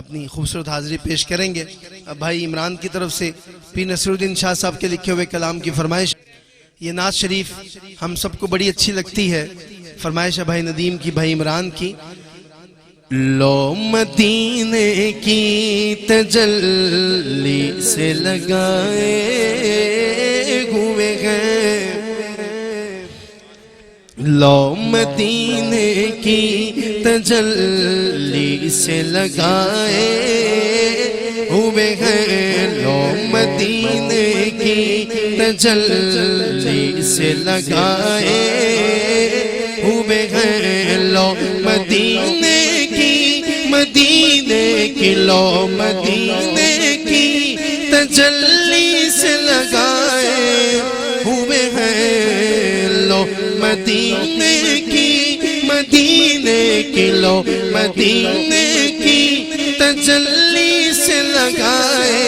اپنی خوبصورت حاضری پیش کریں گے. بھائی عمران کی طرف سے پیر نصیر الدین شاہ صاحب کے لکھے ہوئے کلام کی فرمائش. یہ نعت شریف ہم سب کو بڑی اچھی لگتی ہے. فرمائش ہے بھائی ندیم کی، بھائی عمران کی. لو مدینے کی تجلی سے لگائے ہوئے ہیں، لو مدینے کی تجلی سے لگائے ہوئے ہیں، لو مدینے کی تجلی سے لگائے ہوئے ہیں، لو مدینے کی لو مدینے کی تجلی سے لگائے ہوئے ہیں، لو مدینے کی لو مدینے کی تجلی سے لگائے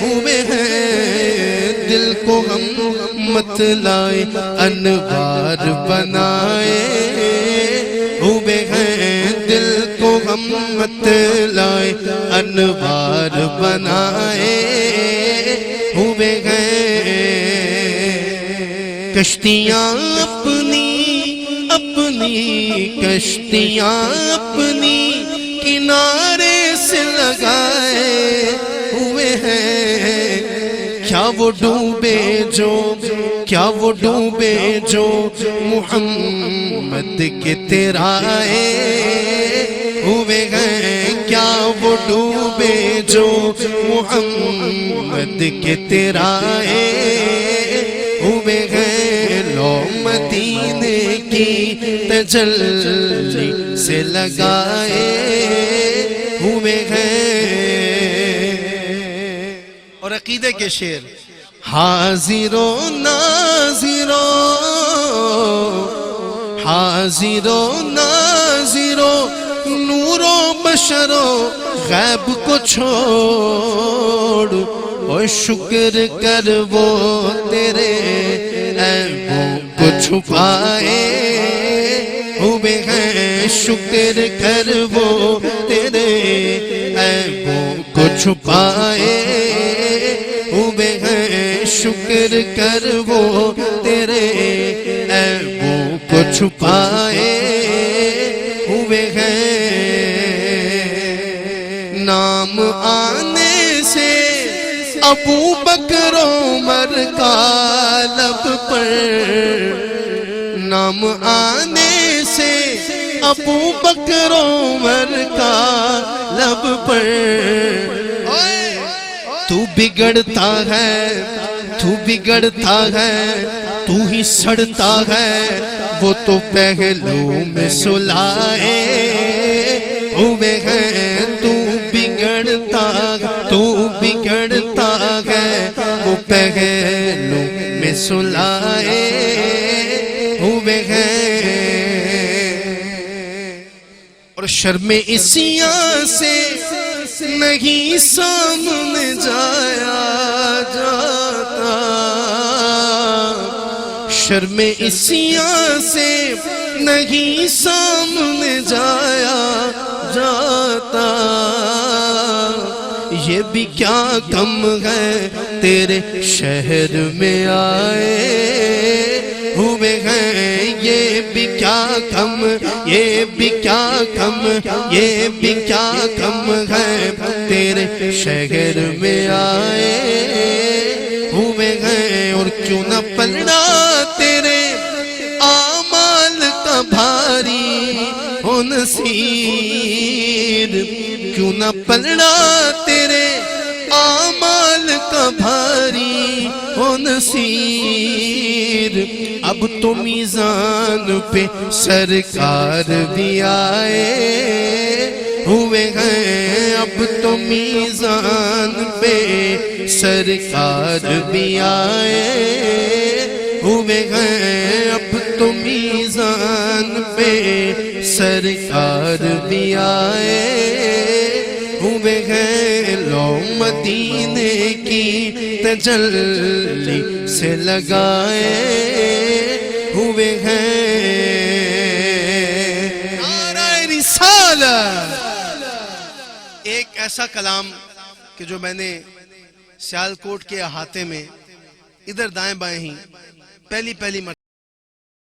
ہوئے ہیں. دل کو ہم مت لائے انوار بنائے ہوئے ہیں، دل کو ہم مت لائے انوار بنائے ہوئے ہیں. کشتیاں اپنی کشتیاں اپنی کنارے سے لگائے ہوئے ہیں. کیا وہ ڈوبے جو محمد کے تیرائے ہوئے ہیں، کیا وہ ڈوبے جو محمد کے تیرائے ہوئے ہیں. لو مدینے کی تجلی سے لگائے ہوئے ہیں. اور عقیدے کے شعر. حاضرو ناظرو نور و بشر و غیب کو چھوڑ، اور شکر کر وہ تیرے عیبوں کو چھپائے ہوئے ہیں، شکر کر وہ تیرے عیبوں کو چھپائے ہوئے ہیں، شکر کر وہ تیرے عیبوں کو چھپائے ہوئے ہیں. نام آنے سے ابو بکر عمر کا لب پر، نام آنے سے ابو بکر عمر کا لب پر. تو بگڑتا ہے تو ہی سڑتا ہے، وہ تو پہلو میں سلائے ہوئے ہیں. تو بگڑتا ہے وہ پہلو میں سلائے ہوئے ہیں. اور شرم عصیاں سے نہیں سامنے جایا جاتا، شرم عصیاں سے نہیں سامنے جایا جاتا. یہ بھی کیا کم ہے تیرے شہر میں آئے ہوئے ہیں، یہ بھی کیا کم ہے تیرے شہر میں آئے ہوئے ہیں. اور کیوں نہ پلڑا تیرے اعمال کا بھاری ہو نصیر، کیوں نہ پلڑا تیرے اعمال کا بھاری ہو نصیر. اب تو میزان پہ سرکار بھی آئے ہوئے ہیں، اب تو میزان پہ سرکار بھی آئے ہوئے ہیں، اب تو میزان پہ سرکار بھی آئے ہوئے ہیں. لو مدینے کی تجلی سے لگائے ہوئے ہیں. نعرہ رسالت ایک ایسا کلام کہ جو میں نے سیالکوٹ کے احاطے میں ادھر دائیں بائیں ہی پہلی مرتبہ